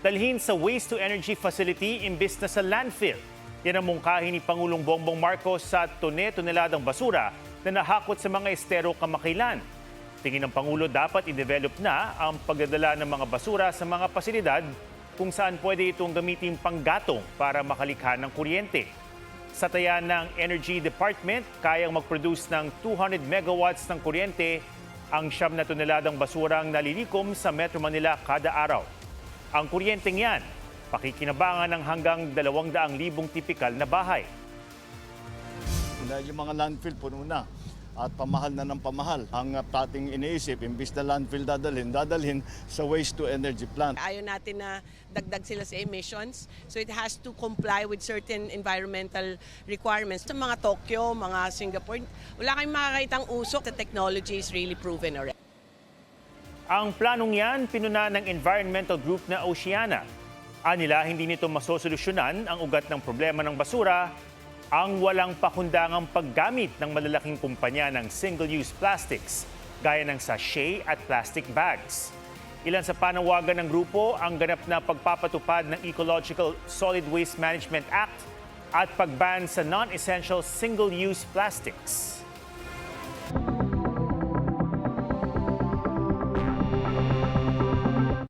dalhin sa waste-to-energy facility imbis na sa landfill. Yan ang mungkahi ni Pangulong Bongbong Marcos sa toneladang basura na nahakot sa mga estero kamakailan. Tingin ng Pangulo dapat i-develop na ang pagdadala ng mga basura sa mga pasilidad kung saan pwede itong gamitin panggatong para makalikha ng kuryente. Sa taya ng Energy Department, kayang mag-produce ng 200 megawatts ng kuryente ang 9 na toneladang basurang nalilikom sa Metro Manila kada araw. Ang kuryenteng yan, pakikinabangan ng hanggang 200,000 tipikal na bahay. Dahil yung mga landfill puno na at pamahal na ng pamahal. Ang ating iniisip, imbis na landfill dadalhin sa waste-to-energy plant. Ayaw natin na dagdag sila sa emissions. So it has to comply with certain environmental requirements. Sa mga Tokyo, mga Singapore, wala kayong makakitang usok. The technology is really proven already. Ang planong yan, pinuna ng environmental group na Oceana. Anila, hindi nito masosolusyonan ang ugat ng problema ng basura, ang walang pakundangang paggamit ng malalaking kumpanya ng single-use plastics, gaya ng sachet at plastic bags. Ilan sa panawagan ng grupo ang ganap na pagpapatupad ng Ecological Solid Waste Management Act at pagban sa non-essential single-use plastics.